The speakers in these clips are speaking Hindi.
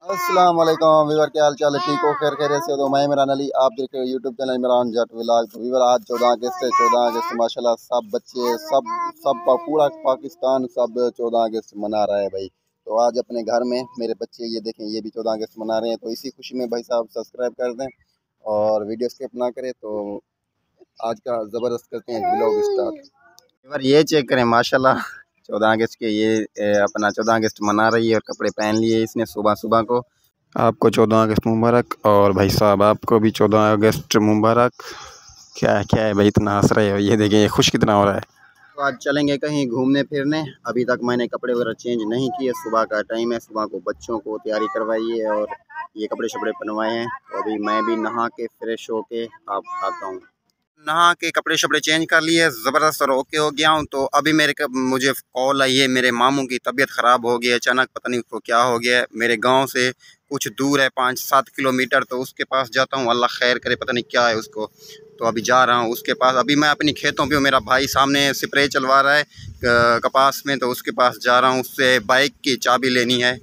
अस्सलाम वालेकुम वीवर, क्या हाल चाल है? ठीक हो? खैर खैरियत से हो? तो मैं इमरान अली, आप देख रहे हो यूट्यूब चैनल इमरान जट व्लॉग। तो वीवर आज 14 अगस्त है। 14 अगस्त माशाल्लाह सब बच्चे सब पूरा पाकिस्तान सब 14 अगस्त मना रहा है भाई। तो आज अपने घर में मेरे बच्चे ये देखें, ये भी 14 अगस्त मना रहे हैं। तो इसी खुशी में भाई साहब सब्सक्राइब कर दें और वीडियो स्किप ना करें। तो आज का ज़बरदस्त करते हैं व्लॉग स्टार्ट। वीवर ये चेक करें माशाल्लाह, 14 अगस्त के ये अपना 14 अगस्त मना रही है और कपड़े पहन लिए इसने सुबह सुबह को। आपको 14 अगस्त मुबारक। और भाई साहब आपको भी 14 अगस्त मुबारक। क्या है भाई, इतना हंस रहे हो? ये देखिए ये खुश कितना हो रहा है। तो आज चलेंगे कहीं घूमने फिरने। अभी तक मैंने कपड़े वगैरह चेंज नहीं किए, सुबह का टाइम है, सुबह को बच्चों को तैयारी करवाई है और ये कपड़े शपड़े पहनवाए हैं। तो अभी मैं भी नहा के फ्रेश होके आप आता हूँ। नहा के कपड़े शपड़े चेंज कर लिए, ज़बरदस्त और ओके हो गया हूँ। तो अभी मुझे कॉल आई है, मेरे मामू की तबीयत ख़राब हो गई है अचानक, पता नहीं उसको क्या हो गया है। मेरे गांव से कुछ दूर है, 5-7 किलोमीटर। तो उसके पास जाता हूँ, अल्लाह खैर करे, पता नहीं क्या है उसको। तो अभी जा रहा हूँ उसके पास। अभी मैं अपनी खेतों पे हूँ, मेरा भाई सामने स्प्रे चलवा रहा है कपास में, तो उसके पास जा रहा हूँ, उससे बाइक की चाबी लेनी है।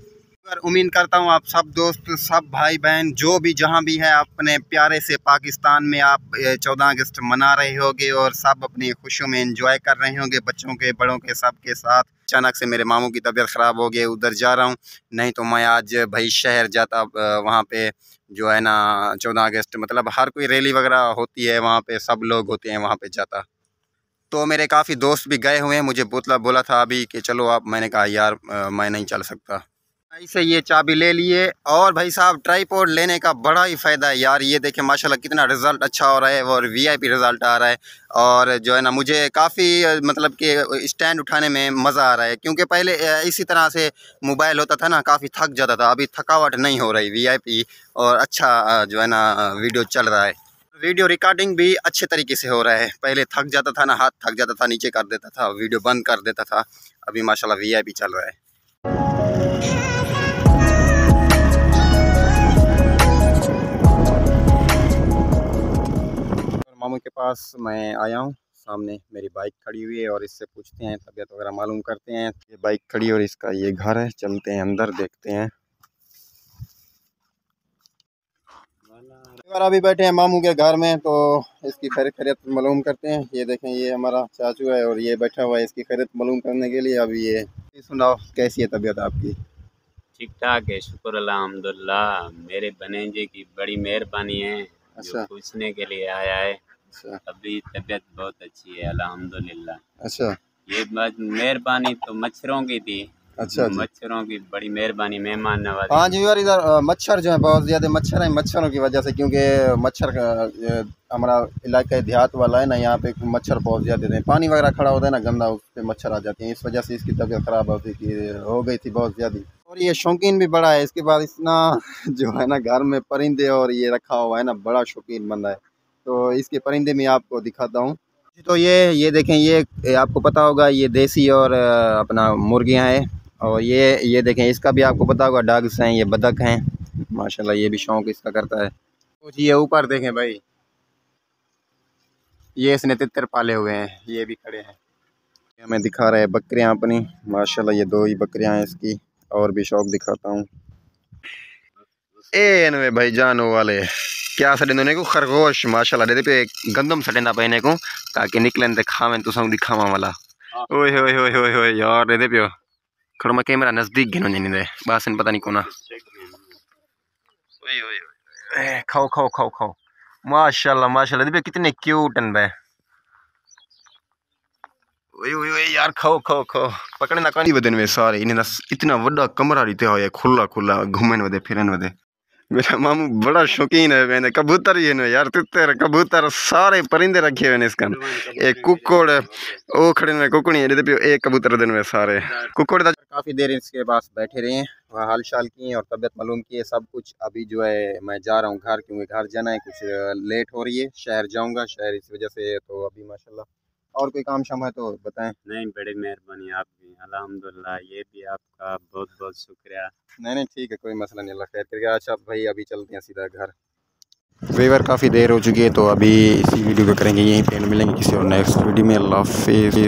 उम्मीद करता हूँ आप सब दोस्त, सब भाई बहन जो भी जहाँ भी है अपने प्यारे से पाकिस्तान में आप 14 अगस्त मना रहे होंगे और सब अपनी खुशियों में एंजॉय कर रहे होंगे, बच्चों के बड़ों के सब के साथ। अचानक से मेरे मामू की तबीयत ख़राब हो गई, उधर जा रहा हूँ। नहीं तो मैं आज भाई शहर जाता, वहाँ पे जो है ना 14 अगस्त मतलब हर कोई रैली वगैरह होती है, वहाँ पे सब लोग होते हैं, वहाँ पे जाता। तो मेरे काफ़ी दोस्त भी गए हुए हैं, मुझे बोला था अभी कि चलो आप। मैंने कहा यार मैं नहीं चल सकता। ऐसे ये चाबी ले लिए। और भाई साहब ट्राईपोड लेने का बड़ा ही फ़ायदा है यार। ये देखें माशाल्लाह कितना रिज़ल्ट अच्छा हो रहा है और वीआईपी रिज़ल्ट आ रहा है। और जो है ना मुझे काफ़ी मतलब कि स्टैंड उठाने में मज़ा आ रहा है, क्योंकि पहले इसी तरह से मोबाइल होता था ना, काफ़ी थक जाता था। अभी थकावट नहीं हो रही, वीआईपी और अच्छा जो है ना वीडियो चल रहा है। वीडियो रिकॉर्डिंग भी अच्छे तरीके से हो रहा है। पहले थक जाता था ना, हाथ थक जाता था, नीचे कर देता था, वीडियो बंद कर देता था। अभी माशाल्लाह वीआईपी चल रहा है। मामू के पास मैं आया हूँ, सामने मेरी बाइक खड़ी हुई है और इससे पूछते हैं, तबीयत वगैरह मालूम करते हैं। ये बाइक खड़ी और इसका ये घर है, चलते हैं अंदर देखते हैं। और अभी बैठे हैं मामू के घर में, तो इसकी खैरियत मालूम करते हैं। ये देखें ये हमारा चाचू है और ये बैठा हुआ है इसकी खैरियत मालूम करने के लिए। अभी ये सुनाओ, कैसी है तबीयत आपकी? ठीक ठाक है, शुक्र अल्हम्दुलिल्लाह। मेरे भनेजे की बड़ी मेहरबानी है, जो पूछने के लिए आया है। अच्छा। अभी तबीयत बहुत अच्छी है अल्हम्दुलिल्लाह। अच्छा, ये बात मेहरबानी तो मच्छरों की थी। अच्छा जी। मच्छरों की बड़ी मेहरबानी, मेहमान नवाजी। हाँ जी यार, इधर मच्छर जो है बहुत ज़्यादा मच्छर हैं, मच्छरों की वजह से। क्योंकि मच्छर का हमारा इलाका देहात वाला है ना, यहाँ पे मच्छर बहुत ज़्यादा हैं। पानी वगैरह खड़ा होता है ना गंदा, उस पर मच्छर आ जाते हैं। इस वजह से इसकी तबीयत ख़राब हो गई थी बहुत ज़्यादा। और ये शौकीन भी बड़ा है, इसके बाद इतना जो है ना घर में परिंदे और ये रखा हुआ है ना, बड़ा शौकीन बंदा है। तो इसके परिंदे में आपको दिखाता हूँ। तो ये देखें, ये आपको पता होगा, ये देसी और अपना मुर्गियाँ हैं। और ये देखें, इसका भी आपको पता होगा, डग्स हैं, ये बतख हैं। माशाल्लाह ये भी शौक इसका करता है। तो ये ऊपर देखें भाई, ये इसने तितर पाले हुए हैं, ये भी खड़े हैं। ये हमें दिखा रहे हैं बकरियां अपनी। माशाल्लाह ये 2 ही बकरियां हैं इसकी। और भी शौक दिखाता हूँ। ए इनमें भाई जानो वाले क्या सड़े को खरगोश माशाल्लाह दे पे गंदम सड़ेना पहने को, ताकि निकलन ते खावें तो सब दिखावा वाला। ओए होए होए होए होए यार दे पियो खड़ो, मैं कैमरा नजदीक गिनो नहीं दे बासन पता नहीं कोना। खाओ खाओ खाओ खाओ, माशाल्लाह माशाल्लाह दे कितने क्यूट हैं बे। ओए ओए ओए यार खाओ खाओ खाओ, पकड़े ना कानी वदन में सारे इन्हें इतना बड़ा कमरा दिते हो, खुला खुला घूमन वदे फिरन वदे। मेरा मामू बड़ा शौकीन है, मैंने कबूतर ही है यार, तितर कबूतर सारे परिंदे रखे हुए हैं इसका। एक कुक्कड़ ओ खड़े में कुकड़ी है, एक कबूतर दिन में सारे कुक्कड़। काफ़ी देर इसके पास बैठे रहे हैं, वहाँ हाल चाल किए और तबीयत मालूम की है सब कुछ। अभी जो है मैं जा रहा हूँ घर, क्योंकि घर जाना है, कुछ लेट हो रही है, शहर जाऊँगा शहर इस वजह से। तो अभी माशाल्लाह और कोई काम शाम है तो बताएं। नहीं, बड़ी मेहरबानी आपकी अल्हम्दुलिल्लाह, ये भी आपका बहुत बहुत शुक्रिया। नहीं ठीक है, कोई मसला नहीं, अल्लाह खैर करके। अच्छा भाई अभी चलते हैं सीधा घर। वीवर काफ़ी देर हो चुकी है, तो अभी इसी वीडियो को करेंगे यहीं पे, मिलेंगे किसी और नेक्स्ट वीडियो में। अल्लाह हाफिज़।